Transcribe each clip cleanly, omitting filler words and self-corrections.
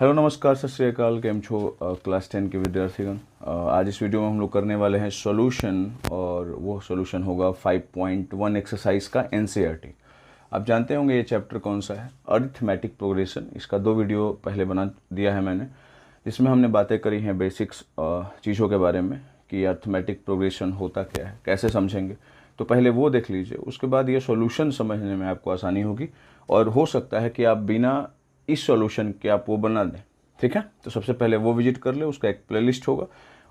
Hello नमस्कार सत श्री अकाल केम छो क्लास 10 के विद्यार्थीगण। आज इस वीडियो में हम लोग करने वाले हैं सॉल्यूशन, और वो सॉल्यूशन होगा 5.1 एक्सरसाइज का एनसीईआरटी। आप जानते होंगे ये चैप्टर कौन सा है, अरिथमेटिक प्रोग्रेशन। इसका 2 वीडियो पहले बना दिया है मैंने, जिसमें हमने बातें करी हैं बेसिक्स चीज़ों के बारे में कि अरिथमेटिक प्रोग्रेशन होता क्या है, कैसे समझेंगे। तो पहले वो देख लीजिए, उसके बाद ये सॉल्यूशन समझने में आपको आसानी होगी, और हो सकता है कि आप बिना इस सॉल्यूशन के आप वो बना दें। ठीक है, तो सबसे पहले वो विजिट कर ले, उसका एक प्लेलिस्ट होगा,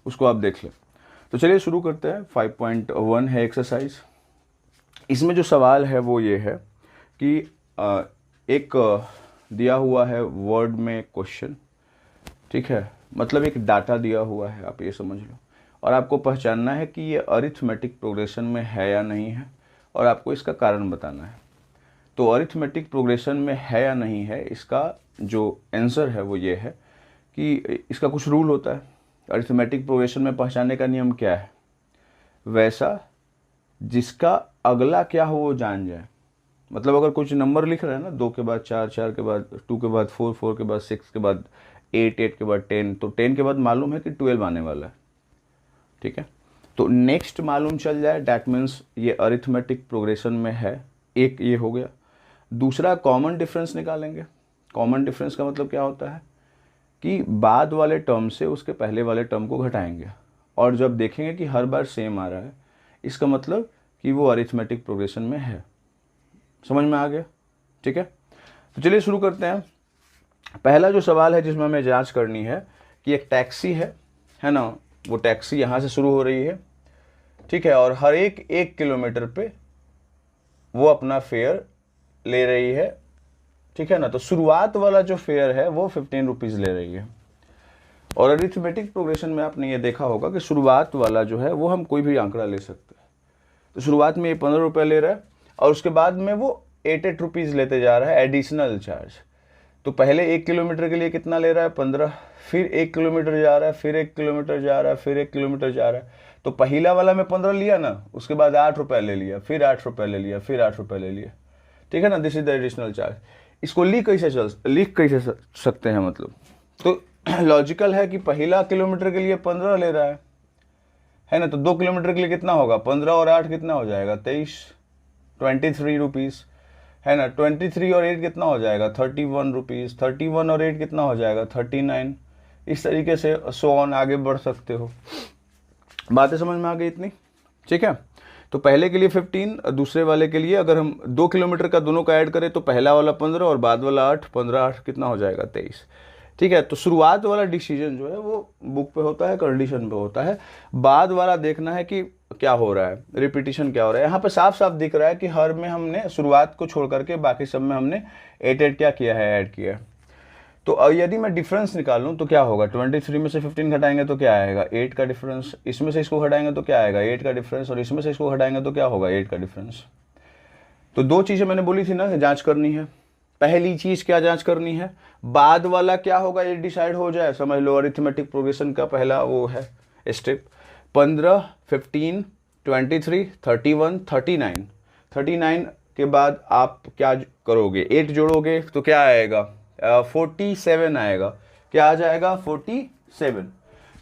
उसको आप देख लें। तो चलिए शुरू करते हैं। 5.1 है एक्सरसाइज। इसमें जो सवाल है वो ये है कि एक दिया हुआ है वर्ड में क्वेश्चन, ठीक है, मतलब एक डाटा दिया हुआ है, आप ये समझ लो, और आपको पहचानना है कि ये अरिथमेटिक प्रोग्रेशन में है या नहीं है, और आपको इसका कारण बताना है। तो अरिथमेटिक प्रोग्रेशन में है या नहीं है, इसका जो आंसर है वो ये है कि इसका कुछ रूल होता है। अरिथमेटिक प्रोग्रेशन में पहचानने का नियम क्या है? वैसा जिसका अगला क्या हो वो जान जाए। मतलब अगर कुछ नंबर लिख रहा है ना, 2 के बाद 4, 4 के बाद 2 के बाद 4, 4 के बाद 6 के बाद 8, 8 के बाद 10, तो 10 के बाद मालूम है कि 12 आने वाला है। ठीक है, तो नेक्स्ट मालूम चल जाए, डैट मीन्स ये अरिथमेटिक प्रोग्रेशन में है। एक ये हो गया। दूसरा कॉमन डिफरेंस निकालेंगे। कॉमन डिफरेंस का मतलब क्या होता है कि बाद वाले टर्म से उसके पहले वाले टर्म को घटाएंगे, और जब देखेंगे कि हर बार सेम आ रहा है, इसका मतलब कि वो अरिथमेटिक प्रोग्रेशन में है। समझ में आ गया? ठीक है, तो चलिए शुरू करते हैं। पहला जो सवाल है जिसमें हमें जांच करनी है कि एक टैक्सी है ना, वो टैक्सी यहाँ से शुरू हो रही है, ठीक है, और हर एक 1 किलोमीटर पे वो अपना फेयर ले रही है, ठीक है ना। तो शुरुआत वाला जो फेयर है वो 15 रुपीज़ ले रही है, और अरिथमेटिक प्रोग्रेशन में आपने ये देखा होगा कि शुरुआत वाला जो है वो हम कोई भी आंकड़ा ले सकते हैं। तो शुरुआत में ये 15 रुपये ले रहा है, और उसके बाद में वो 8 रुपीज़ लेते जा रहा है एडिशनल चार्ज। तो पहले 1 किलोमीटर के लिए कितना ले रहा है? 15। फिर 1 किलोमीटर जा रहा है, फिर 1 किलोमीटर जा रहा है, फिर 1 किलोमीटर जा रहा है। तो पहला वाला में 15 लिया ना, उसके बाद 8 रुपये ले लिया, फिर 8 रुपये ले लिया, फिर 8 रुपये ले लिया। ठीक है ना, this is the additional charge. इसको लिख कैसे सकते हैं, मतलब तो लॉजिकल है कि पहला किलोमीटर के लिए 15 ले रहा है ना, तो 2 किलोमीटर के लिए कितना होगा? 15 और 8 कितना हो जाएगा? 23, 23 रुपीज़, है ना। 23 और 8 कितना हो जाएगा? 31 रुपीज़। 31 और 8 कितना हो जाएगा? 39। इस तरीके से सो ऑन आगे बढ़ सकते हो। बातें समझ में आ गई इतनी? ठीक है, तो पहले के लिए 15, दूसरे वाले के लिए अगर हम 2 किलोमीटर का दोनों का ऐड करें तो पहला वाला 15 और बाद वाला 8, 15 8 कितना हो जाएगा? 23। ठीक है, तो शुरुआत वाला डिसीजन जो है वो बुक पे होता है, कंडीशन पे होता है। बाद वाला देखना है कि क्या हो रहा है, रिपीटिशन क्या हो रहा है। यहाँ पे साफ साफ दिख रहा है कि हर में हमने शुरुआत को छोड़ करके बाकी सब में हमने 8 क्या किया है? ऐड किया है। तो यदि मैं डिफरेंस निकालूं तो क्या होगा? 23 में से 15 घटाएंगे तो क्या आएगा? 8 का डिफरेंस। इसमें से इसको घटाएंगे तो क्या आएगा? 8 का डिफरेंस। और इसमें से इसको घटाएंगे तो क्या होगा? 8 का डिफरेंस। तो 2 चीज़ें मैंने बोली थी ना जांच करनी है। पहली चीज़ क्या जांच करनी है? बाद वाला क्या होगा ये डिसाइड हो जाए, समझ लो अरिथमेटिक प्रोग्रेशन का पहला वो है स्टेप। 15, 15, 23, 31, 39। 39 के बाद आप क्या करोगे? 8 जोड़ोगे तो क्या आएगा? 47 आएगा। क्या आ जाएगा? 47।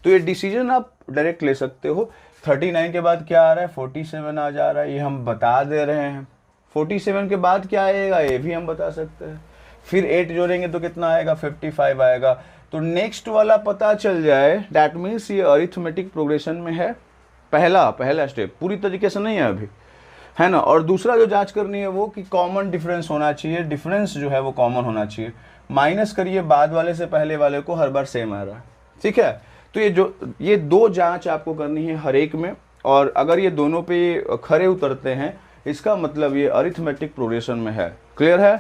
तो ये डिसीजन आप डायरेक्ट ले सकते हो। 39 के बाद क्या आ रहा है? 47 आ जा रहा है, ये हम बता दे रहे हैं। 47 के बाद क्या आएगा ये भी हम बता सकते हैं। फिर 8 जोड़ेंगे तो कितना आएगा? 55 आएगा। तो नेक्स्ट वाला पता चल जाए, डैट मीन्स ये अरिथमेटिक प्रोग्रेशन में है। पहला स्टेप पूरी तरीके से नहीं है अभी, है ना। और दूसरा जो जांच करनी है वो कि कॉमन डिफरेंस होना चाहिए, डिफरेंस जो है वो कॉमन होना चाहिए। माइनस करिए, बाद वाले से पहले वाले को हर बार सेम आ रहा है, ठीक है। तो ये 2 जांच आपको करनी है हर एक में, और अगर ये दोनों पे खरे उतरते हैं इसका मतलब ये अरिथमेटिक प्रोग्रेशन में है। क्लियर है?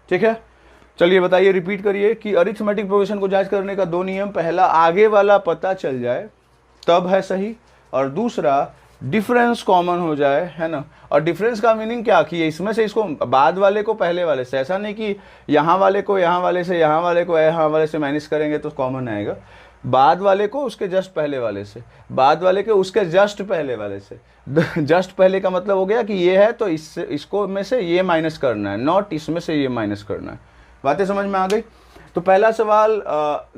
ठीक है, चलिए बताइए, रिपीट करिए कि अरिथमेटिक प्रोग्रेशन को जांच करने का 2 नियम। पहला, आगे वाला पता चल जाए तब है सही, और दूसरा डिफरेंस कॉमन हो जाए, है ना। और डिफरेंस का मीनिंग क्या कि इसमें से इसको बाद वाले को पहले वाले से, ऐसा नहीं कि यहाँ वाले को यहाँ वाले से, यहाँ वाले को यहाँ वाले से माइनस करेंगे तो कॉमन आएगा। बाद वाले को उसके जस्ट पहले वाले से, बाद वाले के उसके जस्ट पहले वाले से। जस्ट पहले का मतलब हो गया कि ये है तो इसको में से ये माइनस करना है, नॉट इसमें से ये माइनस करना है। बातें समझ में आ गई? तो पहला सवाल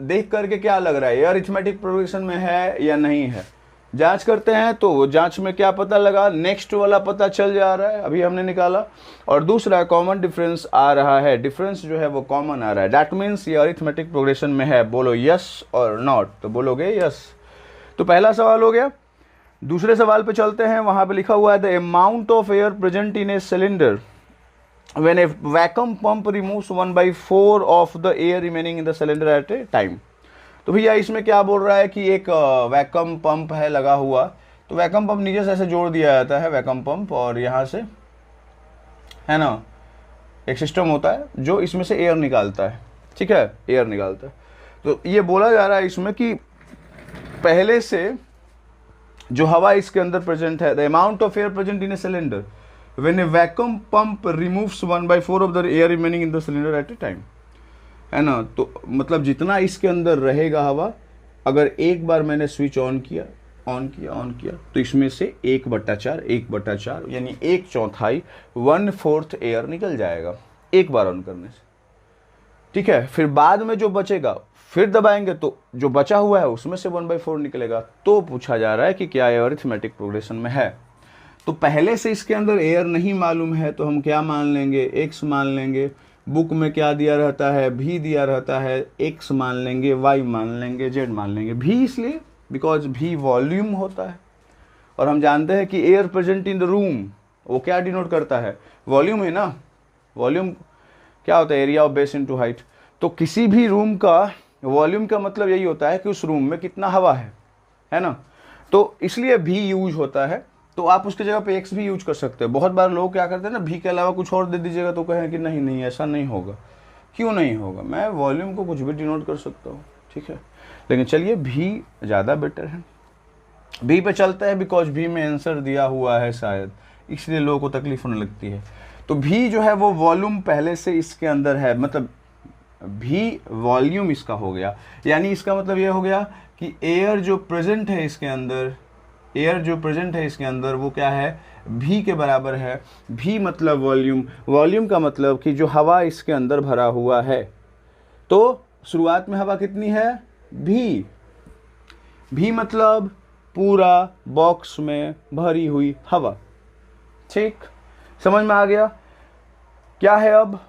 देख करके क्या लग रहा है, ये अरिथमेटिक प्रोग्रेशन में है या नहीं है, जांच करते हैं। तो जांच में क्या पता लगा, नेक्स्ट वाला पता चल जा रहा है, अभी हमने निकाला। और दूसरा कॉमन डिफरेंस आ रहा है, डिफरेंस जो है वो कॉमन आ रहा है, दैट मीन्स ये अरिथमेटिक प्रोग्रेशन में है। बोलो यस और नॉट, तो बोलोगे यस। तो पहला सवाल हो गया। दूसरे सवाल पे चलते हैं, वहां पे लिखा हुआ है the amount of air present in a cylinder when a vacuum pump removes 1/4 of the air remaining in the cylinder at a time। तो भैया इसमें क्या बोल रहा है कि एक वैक्यूम पंप है लगा हुआ, तो वैक्यूम पंप नीचे से ऐसे जोड़ दिया जाता है वैक्यूम पंप, और यहाँ से है ना एक सिस्टम होता है जो इसमें से एयर निकालता है, ठीक है, एयर निकालता है। तो ये बोला जा रहा है इसमें कि पहले से जो हवा इसके अंदर प्रेजेंट है, the amount of air present in a cylinder when a vacuum pump removes 1/4 of the air remaining in the cylinder at a time, है ना। तो मतलब जितना इसके अंदर रहेगा हवा, अगर एक बार मैंने स्विच ऑन किया तो इसमें से 1/4 यानी 1/4 1/4 एयर निकल जाएगा एक बार ऑन करने से, ठीक है। फिर बाद में जो बचेगा फिर दबाएंगे तो जो बचा हुआ है उसमें से 1/4 निकलेगा। तो पूछा जा रहा है कि क्या ये अरिथमेटिक प्रोग्रेशन में है। तो पहले से इसके अंदर एयर नहीं मालूम है तो हम क्या मान लेंगे, x मान लेंगे। बुक में क्या दिया रहता है, v दिया रहता है, x मान लेंगे, y मान लेंगे, z मान लेंगे। v इसलिए बिकॉज v वॉल्यूम होता है, और हम जानते हैं कि air present in the room वो क्या डिनोट करता है, वॉल्यूम है ना। वॉल्यूम क्या होता है, area of base into height. तो किसी भी रूम का वॉल्यूम का मतलब यही होता है कि उस रूम में कितना हवा है ना। तो इसलिए v यूज होता है। तो आप उसकी जगह पे x भी यूज कर सकते हैं। बहुत बार लोग क्या करते हैं ना, v के अलावा कुछ और दे दीजिएगा तो कहें कि नहीं ऐसा नहीं होगा। क्यों नहीं होगा, मैं वॉल्यूम को कुछ भी डिनोट कर सकता हूँ, ठीक है। लेकिन चलिए v ज़्यादा बेटर है, v पे चलता है बिकॉज v में आंसर दिया हुआ है शायद, इसलिए लोगों को तकलीफ होने लगती है। तो v जो है वो वॉल्यूम पहले से इसके अंदर है, मतलब v वॉल्यूम इसका हो गया। यानी इसका मतलब ये हो गया कि एयर जो प्रेजेंट है इसके अंदर, वो क्या है, v के बराबर है। v मतलब वॉल्यूम का मतलब कि जो हवा इसके अंदर भरा हुआ है। तो शुरुआत में हवा कितनी है, v मतलब पूरा बॉक्स में भरी हुई हवा, ठीक, समझ में आ गया। क्या है अब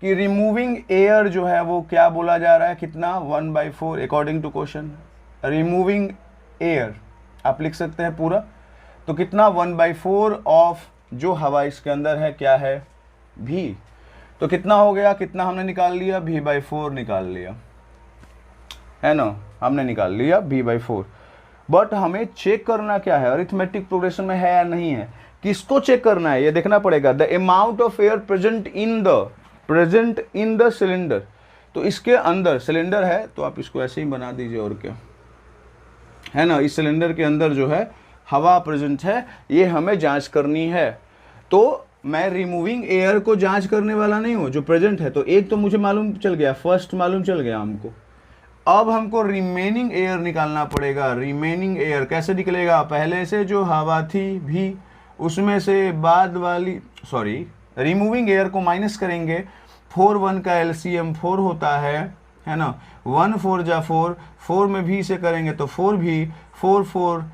कि रिमूविंग एयर जो है वो क्या बोला जा रहा है, कितना, 1/4 according to question. Removing air आप लिख सकते हैं पूरा, तो कितना, 1/4 ऑफ जो हवा इसके अंदर है क्या है, v। तो कितना हो गया, कितना हमने निकाल लिया, v/4 निकाल लिया, है ना, हमने निकाल लिया v/4। बट हमें चेक करना क्या है, अरिथमेटिक प्रोग्रेशन में है या नहीं है। किसको चेक करना है, ये देखना पड़ेगा। The amount of air present in the cylinder. तो इसके अंदर सिलेंडर है तो आप इसको ऐसे ही बना दीजिए, और क्या है ना, इस सिलेंडर के अंदर जो है हवा प्रेजेंट है, ये हमें जांच करनी है। तो मैं रिमूविंग एयर को जांच करने वाला नहीं हूँ, जो प्रेजेंट है। तो एक तो मुझे मालूम चल गया, फर्स्ट मालूम चल गया हमको। अब हमको रिमेनिंग एयर निकालना पड़ेगा। रिमेनिंग एयर कैसे निकलेगा, पहले से जो हवा थी भी उसमें से बाद वाली, सॉरी, रिमूविंग एयर को माइनस करेंगे। 4 1 का एलसीएम 4 होता है ना, 1 4 जा 4, 4 में भी से करेंगे तो 4 भी, 4 4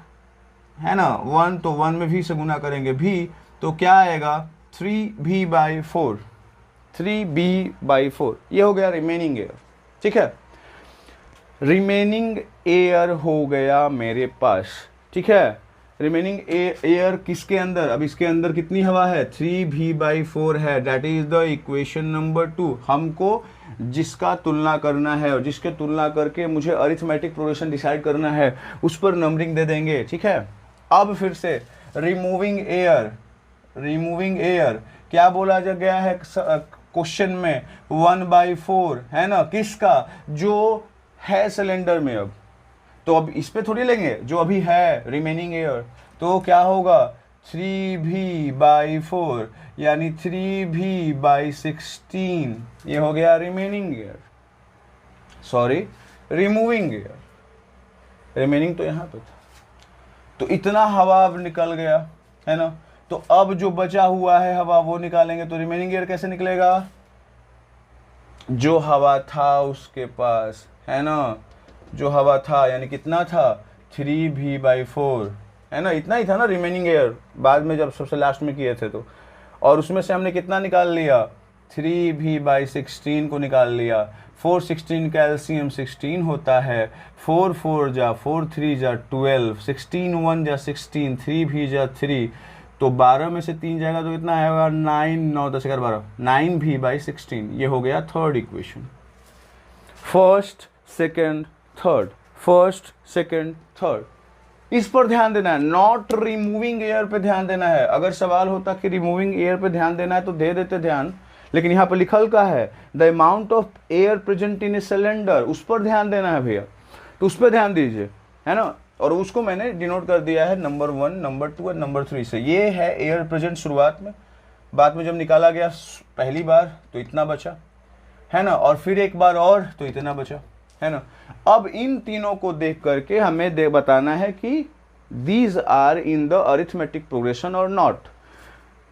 है ना, 1 तो 1 में भी से गुना करेंगे भी, तो क्या आएगा, 3v/4, 3b/4। ये हो गया रिमेनिंग एयर, ठीक है। रिमेनिंग एयर हो गया मेरे पास, ठीक है। रिमेनिंग एयर किसके अंदर, अब इसके अंदर कितनी हवा है, 3v/4 है। That is the equation number 2। हमको जिसका तुलना करना है और जिसके तुलना करके मुझे अरिथमेटिक प्रोग्रेशन डिसाइड करना है उस पर नंबरिंग दे देंगे, ठीक है। अब फिर से रिमूविंग एयर क्या बोला जा गया है क्वेश्चन में, 1/4 है ना, किसका, जो है सिलेंडर में। अब तो अब इस पे थोड़ी लेंगे जो अभी है रिमेनिंग एयर, तो क्या होगा, 3v/4 यानी 3v/16। ये हो गया remaining air, sorry removing air. Remaining तो यहाँ पे था, तो इतना हवा अब निकल गया, है ना। तो अब जो बचा हुआ है हवा वो निकालेंगे, तो रिमेनिंग एयर कैसे निकलेगा, जो हवा था उसके पास, है ना, जो हवा था यानी कितना था 3v/4, है ना, इतना ही था ना रिमेनिंग एयर, बाद में जब सबसे लास्ट में किए थे तो। और उसमें से हमने कितना निकाल लिया, 3v/16 को निकाल लिया। 4 16 का एलसीएम 16 होता है, 4 4 जा 4 3 जा 12, 16 1 जा 16, 3 भी जा 3, तो 12 में से 3 जाएगा तो कितना आएगा 9 9 10 11 12, 9v/16। ये हो गया third equation. First second third, first second third, इस पर ध्यान देना है, नॉट रिमूविंग एयर पे ध्यान देना है। अगर सवाल होता कि रिमूविंग एयर पे ध्यान देना है तो दे देते ध्यान, लेकिन यहाँ पे लिखल का है the amount of air present in a cylinder, उस पर ध्यान देना है भैया, तो उस पर ध्यान दीजिए, है ना। और उसको मैंने डिनोट कर दिया है नंबर 1, नंबर 2 और नंबर 3 से। ये है एयर प्रेजेंट शुरुआत में, बाद में जब निकाला गया पहली बार तो इतना बचा, है ना, और फिर एक बार और तो इतना बचा, है ना। अब इन तीनों को देख करके हमें बताना है कि these are in the arithmetic progression और नॉट।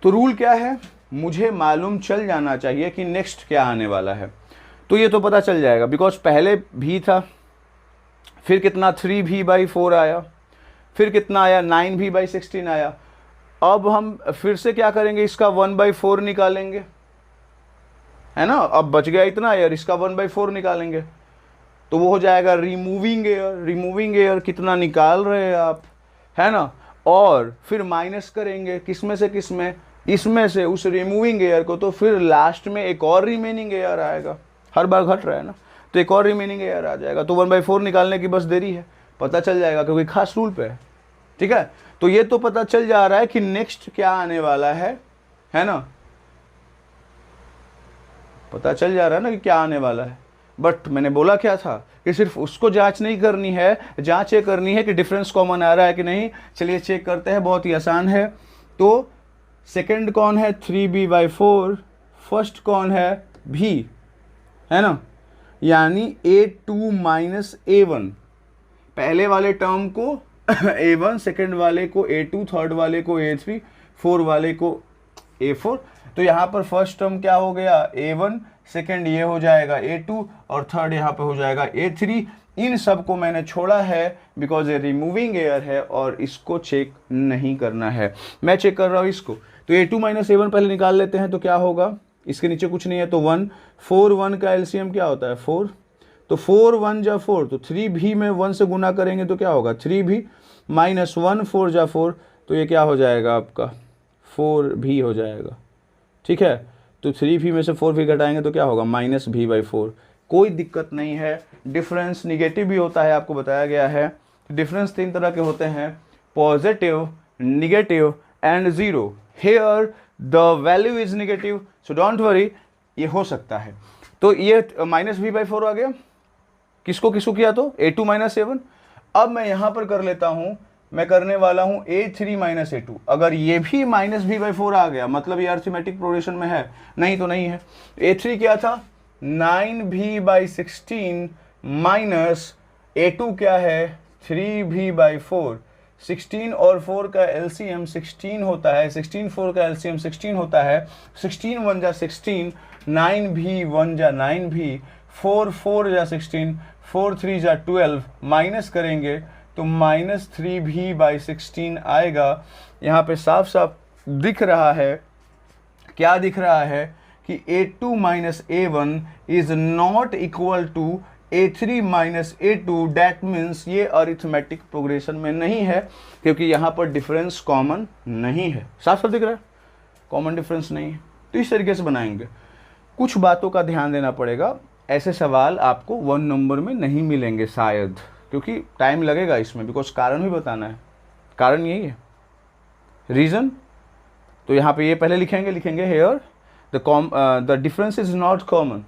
तो रूल क्या है, मुझे मालूम चल जाना चाहिए कि नेक्स्ट क्या आने वाला है। तो ये तो पता चल जाएगा बिकॉज पहले भी था, फिर कितना 3v/4 आया, फिर कितना आया 9v/16 आया। अब हम फिर से क्या करेंगे, इसका 1/4 निकालेंगे, है ना। अब बच गया इतना एयर, इसका 1/4 निकालेंगे तो वो हो जाएगा रिमूविंग एयर। रिमूविंग एयर कितना निकाल रहे हैं आप, है ना, और फिर माइनस करेंगे किस में से किस में, इसमें से उस रिमूविंग एयर को, तो फिर लास्ट में एक और रिमेनिंग एयर आएगा, हर बार घट रहा है ना, तो एक और रिमेनिंग एयर आ जाएगा। तो 1/4 निकालने की बस देरी है, पता चल जाएगा क्योंकि खास रूल पे है, ठीक है। तो ये तो पता चल जा रहा है कि नेक्स्ट क्या आने वाला है ना, पता चल जा रहा है ना कि क्या आने वाला है। बट मैंने बोला क्या था कि सिर्फ उसको जांच नहीं करनी है, जांच ये करनी है कि डिफरेंस कॉमन आ रहा है कि नहीं। चलिए चेक करते हैं, बहुत ही आसान है। तो सेकंड कौन है 3b/4, फर्स्ट कौन है भी, है ना, यानी a2 माइनस a1, पहले वाले टर्म को a1, सेकंड वाले को a2, थर्ड वाले को a3, फोर वाले को a4। तो यहाँ पर फर्स्ट टर्म क्या हो गया a1, सेकंड ये हो जाएगा a2 और थर्ड यहाँ पे हो जाएगा a3। इन सब को मैंने छोड़ा है बिकॉज ये रिमूविंग एयर है और इसको चेक नहीं करना है, मैं चेक कर रहा हूँ इसको। तो a2 माइनस a1 पहले निकाल लेते हैं, तो क्या होगा, इसके नीचे कुछ नहीं है तो 1, 4 1 का एलसीएम क्या होता है 4, तो 4 1 जा 4, तो 3 भी में 1 से गुना करेंगे तो क्या होगा 3 भी माइनस 1 4 जा 4, तो ये क्या हो जाएगा आपका 4 भी हो जाएगा, ठीक है। तो 3 भी में से 4 भी घटाएंगे तो क्या होगा -v/4, कोई दिक्कत नहीं है। डिफरेंस निगेटिव भी होता है, आपको बताया गया है। डिफरेंस 3 तरह के होते हैं, positive, negative and zero. Here the value is negative, so don't worry, ये हो सकता है। तो ये -v/4 आ गया, किसको किसको किया तो a2 माइनस a1। अब मैं यहाँ पर कर लेता हूँ, मैं करने वाला हूँ a3 माइनस a2। अगर ये भी -v/4 आ गया मतलब ये अरिथमेटिक प्रोग्रेशन में है, नहीं तो नहीं है। a3 क्या था 9v/16 माइनस a2 क्या है 3v/4। 16 और 4 का एलसीएम 16 होता है, 16 4 का एलसीएम 16 होता है, 16 1 जा 16, 9v 1 जा 9v, 4 4 जा 16, 4 3 जा 12, माइनस करेंगे तो -3v/16 आएगा। यहाँ पे साफ साफ दिख रहा है, क्या दिख रहा है कि a2 minus a1 is not equal to a3 minus a2। That means ये अरिथमेटिक प्रोग्रेशन में नहीं है क्योंकि यहाँ पर डिफरेंस कॉमन नहीं है। साफ साफ दिख रहा है कॉमन डिफरेंस नहीं है। तो इस तरीके से बनाएंगे, कुछ बातों का ध्यान देना पड़ेगा। ऐसे सवाल आपको 1 नंबर में नहीं मिलेंगे शायद, क्योंकि टाइम लगेगा इसमें, बिकॉज कारण भी बताना है। कारण यही है, रीज़न। तो यहाँ पे ये पहले लिखेंगे here the difference is not common,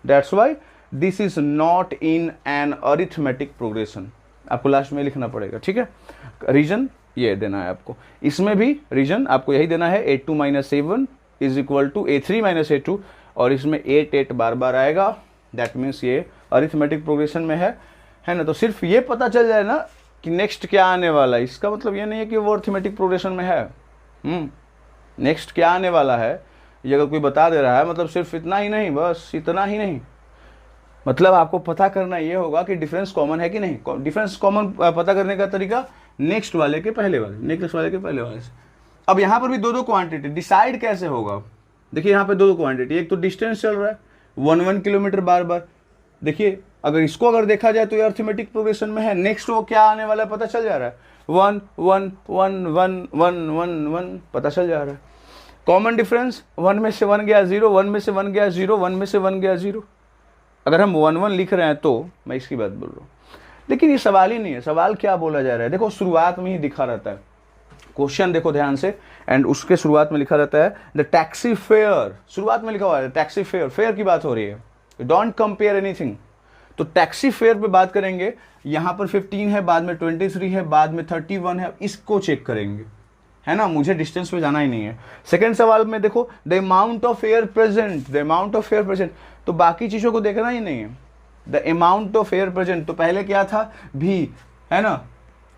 that's why this is not in an arithmetic progression. आपको लास्ट में लिखना पड़ेगा, ठीक है। रीजन ये देना है आपको, इसमें भी रीजन आपको यही देना है a2 minus a1 is equal to a3 minus a2, और इसमें 8 8 बार बार आएगा। दैट मीन्स ये अरिथमेटिक प्रोग्रेशन में है ना। तो सिर्फ ये पता चल जाए ना कि नेक्स्ट क्या आने वाला है, इसका मतलब ये नहीं है कि वो अरिथमेटिक प्रोग्रेशन में है। नेक्स्ट क्या आने वाला है ये अगर कोई बता दे रहा है मतलब सिर्फ इतना ही नहीं, बस इतना ही नहीं, मतलब आपको पता करना ये होगा कि डिफरेंस कॉमन है कि नहीं। डिफरेंस कॉमन पता करने का तरीका नेक्स्ट वाले के पहले वाले, नेक्स्ट वाले के पहले वाले से। अब यहाँ पर भी दो दो क्वांटिटी, डिसाइड कैसे होगा? देखिए यहाँ पे दो दो क्वांटिटी, एक तो डिस्टेंस चल रहा है 1 किलोमीटर बार बार। देखिए अगर देखा जाए तो ये अर्थमेटिक प्रोग्रेशन में है, नेक्स्ट वो क्या आने वाला है पता चल जा रहा है, 1 1 1 1 1 1 1 पता चल जा रहा है। कॉमन डिफरेंस 1 में से 1 गया 0, 1 में से 1 गया 0, 1 में से 1 गया 0। अगर हम 1 1 लिख रहे हैं तो मैं इसकी बात बोल रहा हूँ, लेकिन ये सवाल ही नहीं है। सवाल क्या बोला जा रहा है, देखो शुरुआत में ही दिखा रहता है क्वेश्चन, देखो ध्यान से, एंड उसके शुरुआत में लिखा रहता है द टैक्सी फेयर, शुरुआत में लिखा हुआ है टैक्सी फेयर, फेयर की बात हो रही है, डोंट कंपेयर एनीथिंग। तो टैक्सी फेयर पे बात करेंगे, यहाँ पर 15 है, बाद में 23 है, बाद में 31 है, इसको चेक करेंगे, है ना, मुझे डिस्टेंस पे जाना ही नहीं है। सेकंड सवाल में देखो the amount of air present, the amount of air present, तो बाकी चीज़ों को देखना ही नहीं है, the amount of air present, तो पहले क्या था भी, है ना,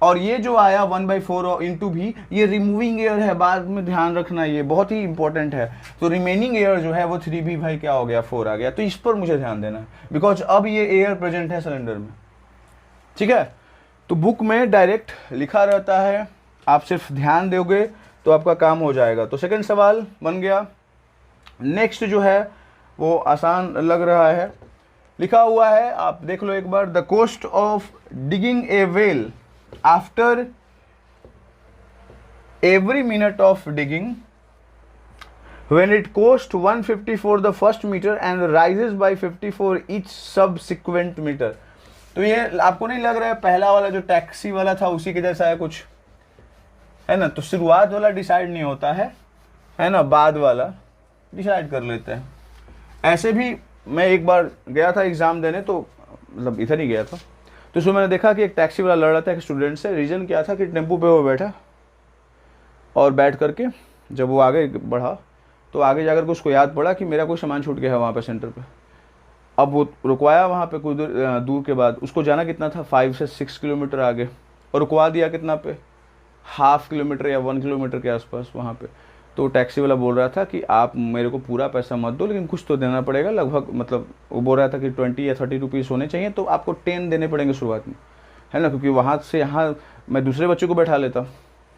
और ये जो आया 1/4 इंटू भी, ये रिमूविंग एयर है, बाद में ध्यान रखना, ये बहुत ही इंपॉर्टेंट है। तो रिमेनिंग एयर जो है वो 3 भी भाई क्या हो गया 4 आ गया, तो इस पर मुझे ध्यान देना है, बिकॉज अब ये एयर प्रेजेंट है सिलेंडर में, ठीक है। तो बुक में डायरेक्ट लिखा रहता है, आप सिर्फ ध्यान दोगे तो आपका काम हो जाएगा। तो सेकंड सवाल बन गया। नेक्स्ट जो है वो आसान लग रहा है, लिखा हुआ है, आप देख लो एक बार, the cost of digging a well after every minute of digging when it cost 150 for the first meter and rises by 50 for each subsequent meter। तो ये आपको नहीं लग रहा है पहला वाला जो टैक्सी वाला था उसी के जैसा है कुछ, है ना। तो शुरुआत वाला डिसाइड नहीं होता है ना, बाद वाला डिसाइड कर लेते हैं। ऐसे भी मैं एक बार गया था एग्ज़ाम देने, तो मतलब इधर ही गया था, तो उसमें मैंने देखा कि एक टैक्सी वाला लड़ रहा था एक स्टूडेंट से। रीज़न क्या था कि टेम्पो पे वो बैठा, और बैठ करके जब वो आगे बढ़ा तो आगे जाकर के उसको याद पड़ा कि मेरा कोई सामान छूट गया है वहाँ पे सेंटर पे। अब वो रुकवाया वहाँ पे कुछ दूर के बाद, उसको जाना कितना था 5 से 6 किलोमीटर आगे, और रुकवा दिया कितना पे, ½ किलोमीटर या 1 किलोमीटर के आसपास वहाँ पे। तो टैक्सी वाला बोल रहा था कि आप मेरे को पूरा पैसा मत दो, लेकिन कुछ तो देना पड़ेगा, लगभग मतलब वो बोल रहा था कि 20 या 30 रुपीज़ होने चाहिए, तो आपको 10 देने पड़ेंगे शुरुआत में, है ना, क्योंकि वहाँ से यहाँ मैं दूसरे बच्चों को बैठा लेता,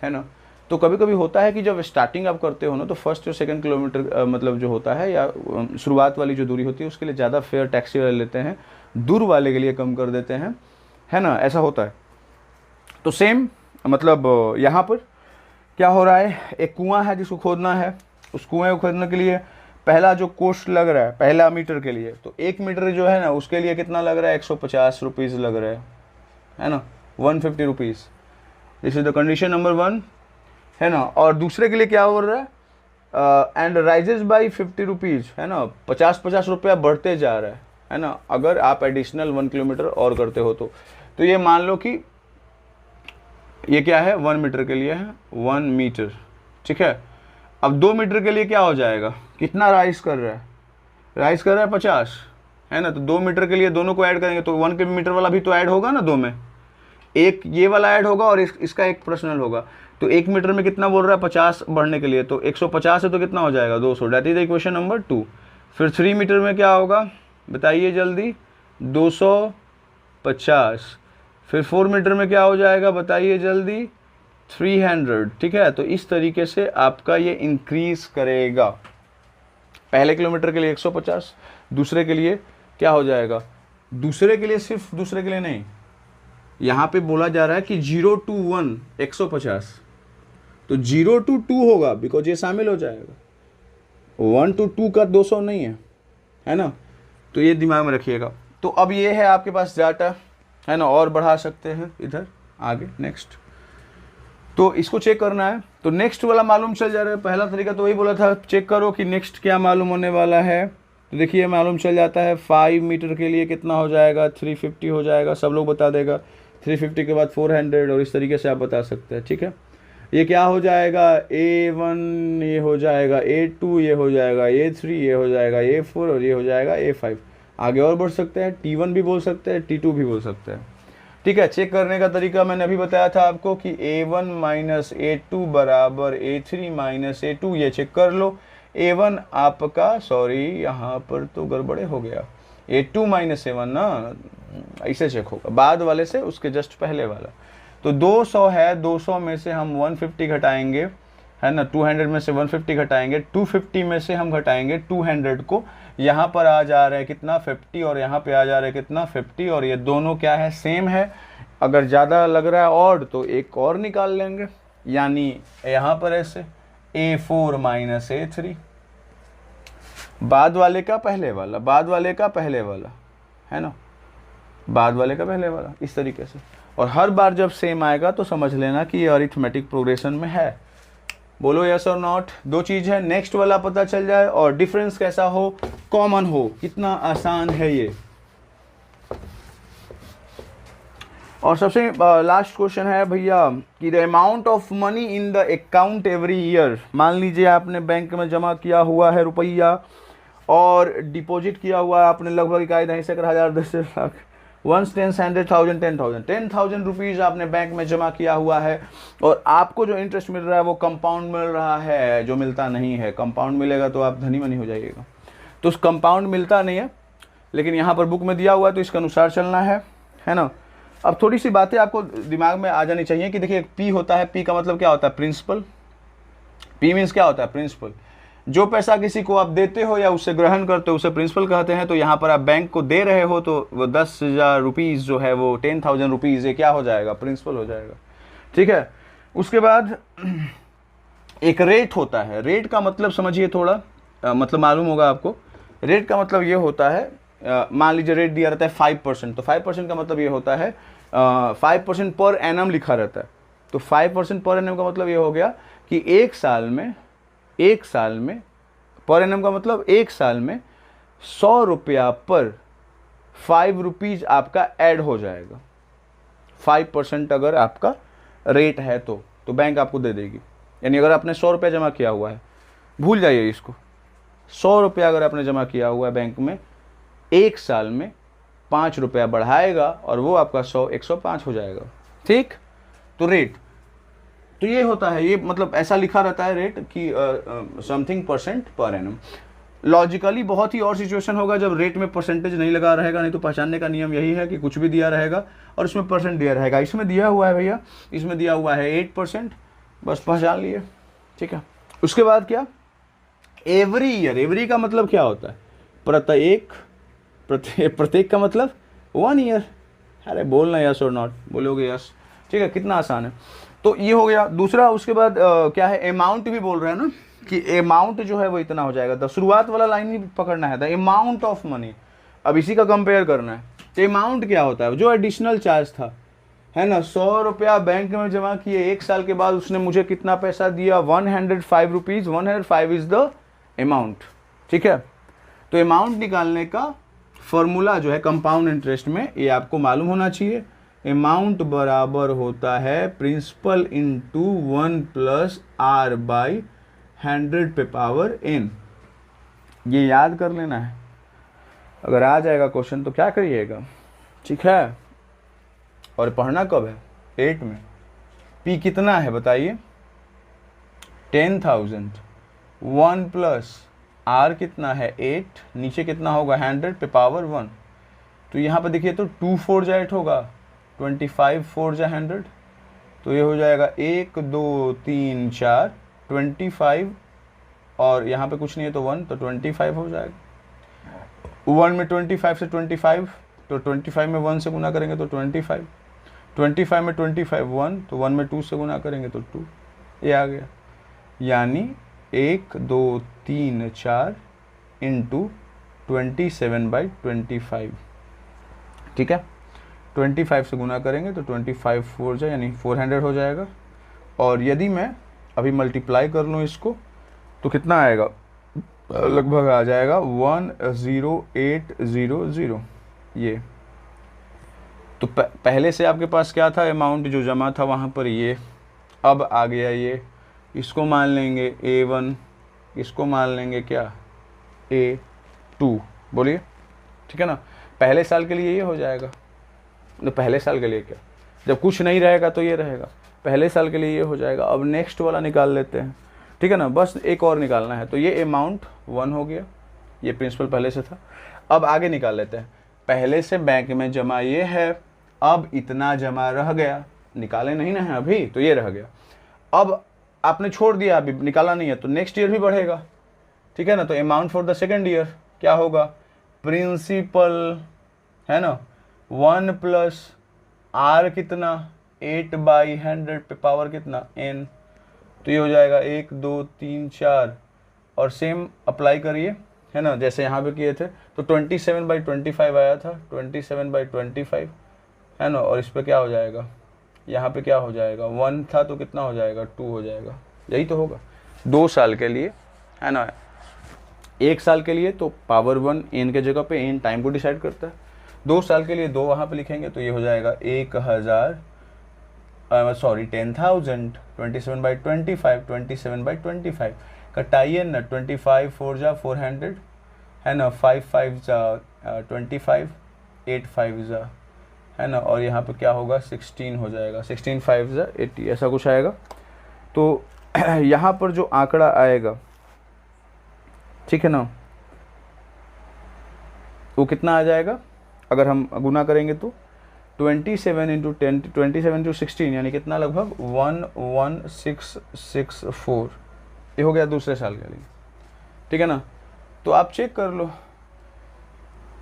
है ना। तो कभी कभी होता है कि जब स्टार्टिंग आप करते हो ना, तो फर्स्ट और सेकंड किलोमीटर मतलब जो होता है, या शुरुआत वाली जो दूरी होती है उसके लिए ज़्यादा फेयर टैक्सी वाले लेते हैं, दूर वाले के लिए कम कर देते हैं, है ना, ऐसा होता है। तो सेम मतलब यहाँ पर क्या हो रहा है, एक कुआं है जिसको खोदना है, उस कुएँ को खोदने के लिए पहला जो कॉस्ट लग रहा है पहला मीटर के लिए, तो 1 मीटर जो है ना उसके लिए कितना लग रहा है, 150 रुपीज़ लग रहा है ना, 150 rupees. This is the condition number 1, है ना। और दूसरे के लिए क्या हो रहा है, एंड राइजेज बाई 50 रुपीज़, है ना, 50 रुपया बढ़ते जा रहा है ना, अगर आप एडिशनल 1 किलोमीटर और करते हो तो ये मान लो कि ये क्या है 1 मीटर के लिए है 1 मीटर, ठीक है। अब 2 मीटर के लिए क्या हो जाएगा, कितना राइज कर रहा है, राइज कर रहा है 50, है ना। तो 2 मीटर के लिए दोनों को ऐड करेंगे तो 1 मीटर वाला भी तो ऐड होगा ना, 2 में एक ये वाला ऐड होगा और इसका एक पर्सनल होगा। तो 1 मीटर में कितना बोल रहा है 50 बढ़ने के लिए, तो 150 है तो कितना हो जाएगा 200, that is the equation number 2। फिर 3 मीटर में क्या होगा बताइए जल्दी, 250। फिर 4 मीटर में क्या हो जाएगा बताइए जल्दी, 300, ठीक है। तो इस तरीके से आपका ये इंक्रीज करेगा। पहले किलोमीटर के लिए 150, दूसरे के लिए क्या हो जाएगा, दूसरे के लिए सिर्फ दूसरे के लिए नहीं, यहाँ पे बोला जा रहा है कि 0 to 1 150, तो 0 to 2 होगा बिकॉज ये शामिल हो जाएगा, 1 to 2 का 200 नहीं है ना। तो ये दिमाग में रखिएगा। तो अब ये है आपके पास डाटा, है ना, और बढ़ा सकते हैं इधर आगे नेक्स्ट। तो इसको चेक करना है, तो नेक्स्ट वाला मालूम चल जा रहा है। पहला तरीका तो वही बोला था, चेक करो कि नेक्स्ट क्या मालूम होने वाला है। तो देखिए मालूम चल जाता है 5 मीटर के लिए कितना हो जाएगा, 350 हो जाएगा, सब लोग बता देगा। 350 के बाद 400, और इस तरीके से आप बता सकते हैं, ठीक है। ये क्या हो जाएगा, A1 ये हो जाएगा, A2 ये हो जाएगा, A3 ये हो जाएगा, A4 और ये हो जाएगा A5। आगे और बढ़ सकते हैं, T1 भी बोल सकते हैं, T2 भी बोल सकते हैं, ठीक है। चेक करने का तरीका मैंने अभी बताया था आपको कि A1 - A2 बराबर A3 - A2, ये चेक कर लो। A1 आपका, सॉरी यहाँ पर तो गड़बड़े हो गया, A2 माइनस A1 ना, ऐसे चेक होगा बाद वाले से उसके जस्ट पहले वाला। तो 200 है, 200 में से हम 150 घटाएंगे, है ना, 200 में से 150 घटाएंगे, 250 में से हम घटाएंगे 200 को, यहाँ पर आ जा रहा है कितना 50 और यहाँ पे आ जा रहा है कितना 50, और ये दोनों क्या है, सेम है। अगर ज़्यादा लग रहा है और तो एक और निकाल लेंगे, यानी यहाँ पर ऐसे A4 माइनस A3, बाद वाले का पहले वाला, बाद वाले का पहले वाला, है ना, बाद वाले का पहले वाला, इस तरीके से। और हर बार जब सेम आएगा तो समझ लेना कि ये अरिथमेटिक प्रोग्रेशन में है। बोलो यस और नॉट। दो चीज़ है, नेक्स्ट वाला पता चल जाए और डिफरेंस कैसा हो, कॉमन हो, कितना आसान है ये। और सबसे लास्ट क्वेश्चन है भैया कि the amount of money in the account every year. मान लीजिए आपने बैंक में जमा किया हुआ है रुपया और डिपॉजिट किया हुआ है आपने लगभग 1,500 10 लाख, 1 10 100,000 10,000 रुपीज़ आपने बैंक में जमा किया हुआ है, और आपको जो इंटरेस्ट मिल रहा है वो कंपाउंड मिल रहा है, जो मिलता नहीं है। कंपाउंड मिलेगा तो आप धनी मनी हो जाइएगा, तो उस कंपाउंड मिलता नहीं है, लेकिन यहाँ पर बुक में दिया हुआ है तो इसके अनुसार चलना है ना। अब थोड़ी सी बातें आपको दिमाग में आ जानी चाहिए कि देखिए पी होता है, पी का मतलब क्या होता है, प्रिंसिपल। पी मीन्स क्या होता है, प्रिंसिपल। जो पैसा किसी को आप देते हो या उससे ग्रहण करते हो उसे प्रिंसिपल कहते हैं। तो यहाँ पर आप बैंक को दे रहे हो तो वो 10,000 रुपीज़ जो है वो 10,000 रुपीज़ ये क्या हो जाएगा, प्रिंसिपल हो जाएगा। ठीक है। उसके बाद एक रेट होता है। रेट का मतलब समझिए थोड़ा, मतलब मालूम होगा आपको। रेट का मतलब ये होता है, मान लीजिए रेट दिया रहता है 5%, तो 5% का मतलब ये होता है 5% पर एनम लिखा रहता है। तो 5% पर एनम का मतलब ये हो गया कि एक साल में पर एनम का मतलब एक साल में 100 रुपया पर 5 रुपीज़ आपका ऐड हो जाएगा। 5% अगर आपका रेट है तो बैंक आपको दे देगी। यानी अगर आपने 100 रुपया जमा किया हुआ है, भूल जाइए इसको, 100 रुपया अगर आपने जमा किया हुआ है बैंक में, एक साल में 5 रुपया बढ़ाएगा और वो आपका 100 105 हो जाएगा। ठीक। तो रेट तो ये होता है, ये मतलब ऐसा लिखा रहता है रेट कि something percent per annum. Logically बहुत ही और सिचुएशन होगा जब रेट में परसेंटेज नहीं लगा रहेगा, नहीं तो पहचानने का नियम यही है कि कुछ भी दिया रहेगा और इसमें परसेंट दिया रहेगा। इसमें दिया हुआ है भैया, इसमें दिया हुआ है 8%, बस पहचान लिए। ठीक है। उसके बाद क्या, एवरी ईयर। एवरी का मतलब क्या होता है, प्रत्येक। प्रत्येक का मतलब 1 ईयर। अरे बोलना यस और नॉट, बोलोगे यस। ठीक है, कितना आसान है। तो ये हो गया। दूसरा उसके बाद क्या है, अमाउंट भी बोल रहे हैं ना कि अमाउंट जो है वो इतना हो जाएगा। तो शुरुआत वाला लाइन ही पकड़ना है, द अमाउंट ऑफ मनी। अब इसी का कंपेयर करना है। तो अमाउंट क्या होता है, जो एडिशनल चार्ज था, है ना। 100 रुपया बैंक में जमा किए, एक साल के बाद उसने मुझे कितना पैसा दिया, 105 रुपीज़। 105 is the amount. ठीक है। तो अमाउंट निकालने का फॉर्मूला जो है कंपाउंड इंटरेस्ट में, ये आपको मालूम होना चाहिए। अमाउंट बराबर होता है principal into 1 plus r by 100 पे पावर n। ये याद कर लेना है, अगर आ जाएगा क्वेश्चन तो क्या करिएगा। ठीक है। और पढ़ना कब है, 8 में। P कितना है बताइए, 10,000। 1 प्लस R कितना है 8, नीचे कितना होगा 100 पे पावर 1। तो यहाँ पर देखिए तो 2 4 जा 8 होगा, 25 4 जा 100, तो ये हो जाएगा 1 2 3 4 25, और यहाँ पे कुछ नहीं है तो 1, तो 25 हो जाएगा। 1 में 25 से 25, तो 25 में 1 से गुना करेंगे तो 25, 25 में 25 1, तो 1 में 2 से गुना करेंगे तो 2, ये आ गया। यानी 1 2 3 4 इंटू 27/25। ठीक है। 25 से गुना करेंगे तो 25 4 जा यानी 400 हो जाएगा। और यदि मैं अभी मल्टीप्लाई कर लूँ इसको तो कितना आएगा, लगभग आ जाएगा 10800। ये तो पहले से आपके पास क्या था, अमाउंट जो जमा था वहाँ पर ये, अब आ गया ये। इसको मान लेंगे A1, इसको मान लेंगे क्या A2। बोलिए। ठीक है ना। पहले साल के लिए ये हो जाएगा, तो पहले साल के लिए क्या, जब कुछ नहीं रहेगा तो ये रहेगा, पहले साल के लिए ये हो जाएगा। अब नेक्स्ट वाला निकाल लेते हैं। ठीक। ठीक है ना, बस एक और निकालना है। तो ये अमाउंट 1 हो गया, ये प्रिंसिपल पहले से था। अब आगे निकाल लेते हैं, पहले से बैंक में जमा ये है, अब इतना जमा रह गया, निकाले नहीं ना है अभी, तो ये रह गया। अब आपने छोड़ दिया, अभी निकाला नहीं है, तो नेक्स्ट ईयर भी बढ़ेगा, ठीक है ना। तो amount for the second year क्या होगा, प्रिंसिपल है ना 1 प्लस आर कितना 8/100 पे पावर कितना n, तो ये हो जाएगा 1 2 3 4, और सेम अप्लाई करिए है ना, जैसे यहाँ पे किए थे। तो 27/25 आया था, 27/25 है ना, और इस पे क्या हो जाएगा, यहाँ पे क्या हो जाएगा, 1 था तो कितना हो जाएगा, 2 हो जाएगा, यही तो होगा 2 साल के लिए है ना। 1 साल के लिए तो पावर 1 n के जगह पे n टाइम को डिसाइड करता है, 2 साल के लिए 2 वहाँ पे लिखेंगे, तो ये हो जाएगा 1000 सॉरी 10,000, 27/25 कटाइए ना, 25 4 जा 400 है ना, 5 5 जा 25, 8 5 जा है ना, और यहाँ पे क्या होगा 16 हो जाएगा, 16 5 जा 80, ऐसा कुछ आएगा। तो यहाँ पर जो आंकड़ा आएगा, ठीक है ना, वो कितना आ जाएगा, अगर हम गुना करेंगे तो 27 × 10 27 × 16 यानी कितना, लगभग 11664, ये हो गया दूसरे साल के लिए, ठीक है ना। तो आप चेक कर लो,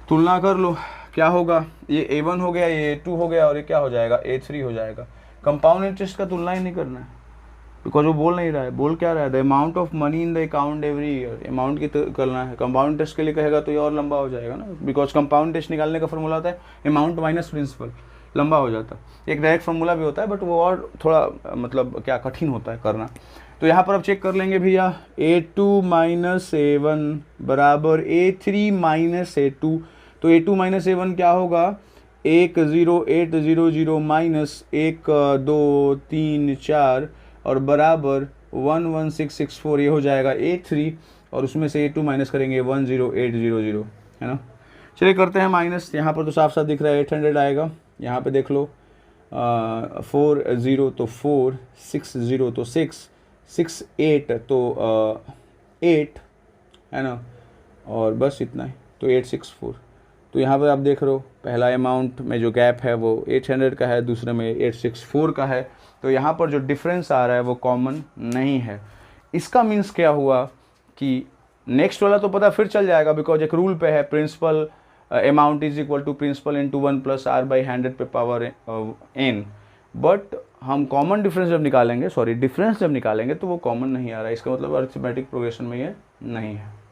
तुलना कर लो, क्या होगा, ये A1 हो गया, ये A2 हो गया, और ये क्या हो जाएगा, A3 हो जाएगा। कंपाउंड इंटरेस्ट का तुलना ही नहीं करना है, बिकॉज वो बोल नहीं रहा है, बोल क्या रहा है, the amount of money in the account every year, amount की करना है। कंपाउंड इंटरेस्ट के लिए कहेगा तो ये और लंबा हो जाएगा ना, बिकॉज कंपाउंड इंटरेस्ट निकालने का फॉर्मूला होता है अमाउंट माइनस प्रिंसिपल, लंबा हो जाता है। एक डायरेक्ट फार्मूला भी होता है, बट वो और थोड़ा मतलब क्या कठिन होता है करना। तो यहाँ पर अब चेक कर लेंगे भैया, A2 - A1 बराबर A3 - A2, तो A2 - A1 क्या होगा, 10800 माइनस 1 2 3 4 और बराबर 11664, ये हो जाएगा A3, और उसमें से A2 माइनस करेंगे 10800 है ना। चलिए करते हैं माइनस, यहाँ पर तो साफ साफ दिख रहा है 800 आएगा, यहाँ पे देख लो 4 0 तो 4, 6 0 तो 6, 6 8 तो 8 है ना, और बस इतना ही, तो 864। तो यहाँ पर आप देख रहे हो पहला अमाउंट में जो गैप है वो 800 का है, दूसरे में 864 का है, तो यहाँ पर जो डिफरेंस आ रहा है वो कॉमन नहीं है। इसका मीन्स क्या हुआ कि नेक्स्ट वाला तो पता फिर चल जाएगा, बिकॉज एक रूल पे है, principal amount is equal to principal into 1 plus r/100 पे पावर n, बट हम कॉमन डिफरेंस जब निकालेंगे, डिफरेंस जब निकालेंगे तो वो कॉमन नहीं आ रहा है, इसका मतलब अरिथमेटिक प्रोग्रेशन में ये नहीं है।